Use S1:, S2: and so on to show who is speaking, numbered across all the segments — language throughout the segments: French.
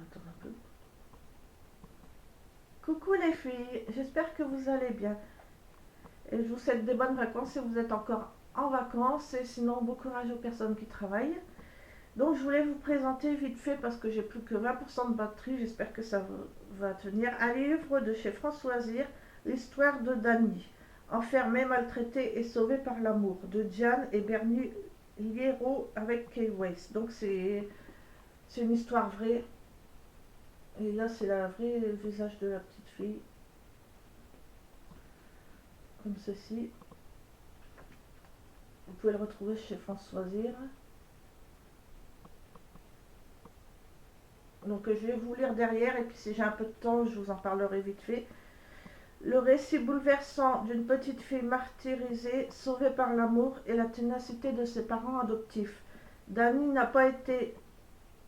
S1: attendre un peu. Coucou les filles, j'espère que vous allez bien. Et je vous souhaite des bonnes vacances si vous êtes encore en vacances. Et sinon, bon courage aux personnes qui travaillent. Donc je voulais vous présenter vite fait, parce que j'ai plus que 20% de batterie, j'espère que ça va tenir, un livre de chez Françoisir, l'histoire de Dany, enfermée, maltraitée et sauvée par l'amour, de Diane et Bernie Liero avec Kay Weiss. Donc c'est une histoire vraie. Et là c'est la vraie visage de la petite fille, comme ceci. Vous pouvez le retrouver chez Françoisir. Donc je vais vous lire derrière, et puis si j'ai un peu de temps, je vous en parlerai vite fait. Le récit bouleversant d'une petite fille martyrisée, sauvée par l'amour et la ténacité de ses parents adoptifs. Dany n'a pas été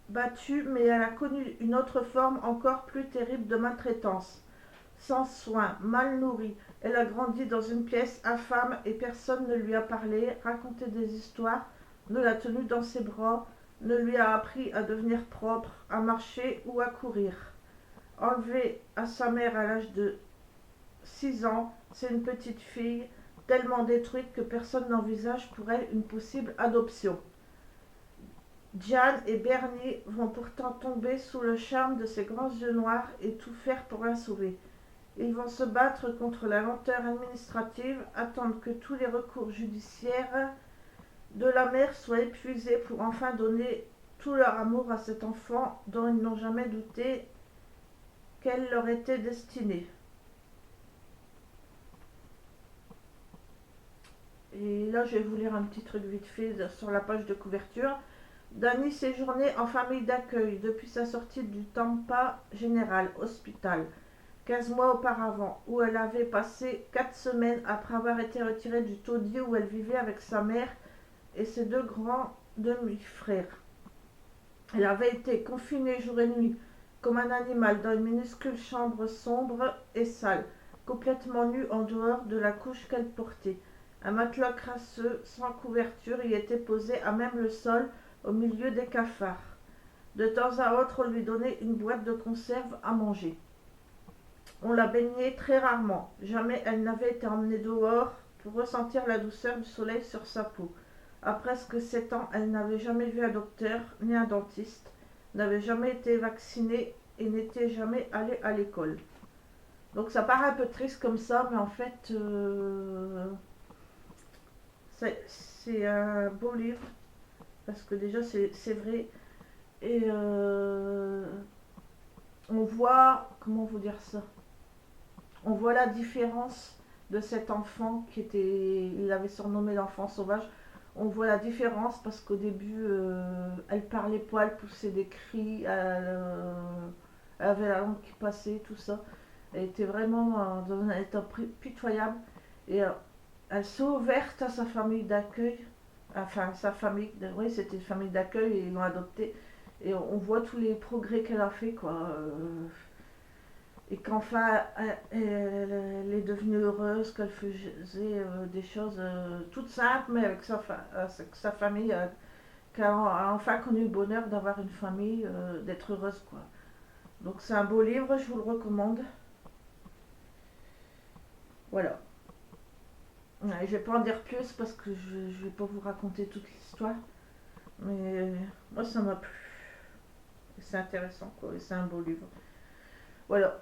S1: battue, mais elle a connu une autre forme encore plus terrible de maltraitance. Sans soins, mal nourrie, elle a grandi dans une pièce infâme et personne ne lui a parlé, raconté des histoires, ne l'a tenue dans ses bras, ne lui a appris à devenir propre, à marcher ou à courir. Enlevée à sa mère à l'âge de 6 ans, c'est une petite fille tellement détruite que personne n'envisage pour elle une possible adoption. Diane et Bernie vont pourtant tomber sous le charme de ses grands yeux noirs et tout faire pour la sauver. Ils vont se battre contre la lenteur administrative, attendre que tous les recours judiciaires de la mère soient épuisés pour enfin donner tout leur amour à cet enfant dont ils n'ont jamais douté qu'elle leur était destinée. Et là, je vais vous lire un petit truc vite fait sur la page de couverture. Dany séjournait en famille d'accueil depuis sa sortie du Tampa General Hospital, 15 mois auparavant, où elle avait passé 4 semaines après avoir été retirée du taudis où elle vivait avec sa mère et ses 2 grands demi-frères. Elle avait été confinée jour et nuit, comme un animal, dans une minuscule chambre sombre et sale, complètement nue en dehors de la couche qu'elle portait. Un matelas crasseux, sans couverture, y était posé à même le sol, au milieu des cafards. De temps à autre, on lui donnait une boîte de conserve à manger. On la baignait très rarement. Jamais elle n'avait été emmenée dehors pour ressentir la douceur du soleil sur sa peau. À presque 7 ans, elle n'avait jamais vu un docteur ni un dentiste, n'avait jamais été vaccinée et n'était jamais allée à l'école. Donc ça paraît un peu triste comme ça, mais en fait, c'est un beau livre, parce que déjà c'est vrai. Et on voit, comment vous dire ça, on voit la différence de cet enfant il avait surnommé l'enfant sauvage. On voit la différence parce qu'au début, elle parlait pas, elle poussait des cris, elle avait la langue qui passait, tout ça. Elle était vraiment dans un état pitoyable. Et elle s'est ouverte à sa famille d'accueil. Enfin, sa famille, oui, c'était une famille d'accueil et ils l'ont adoptée. Et on voit tous les progrès qu'elle a fait, quoi. Et qu'enfin elle est devenue heureuse, qu'elle faisait des choses toutes simples, mais avec sa famille, qu'elle a enfin connu le bonheur d'avoir une famille, d'être heureuse, quoi. Donc c'est un beau livre, je vous le recommande. Voilà. Ouais, je vais pas en dire plus parce que je vais pas vous raconter toute l'histoire, mais moi ça m'a plu. C'est intéressant, quoi, et c'est un beau livre. Voilà.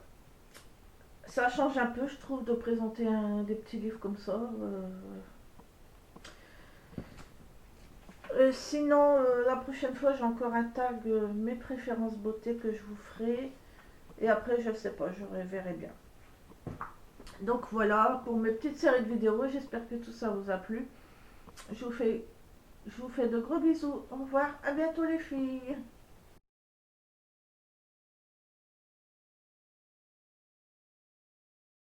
S1: Ça change un peu, je trouve, de présenter des petits livres comme ça. Sinon, la prochaine fois, j'ai encore un tag mes préférences beauté que je vous ferai. Et après, je sais pas, je verrai bien. Donc voilà, pour mes petites séries de vidéos, j'espère que tout ça vous a plu. Je vous fais de gros bisous. Au revoir, à bientôt les filles.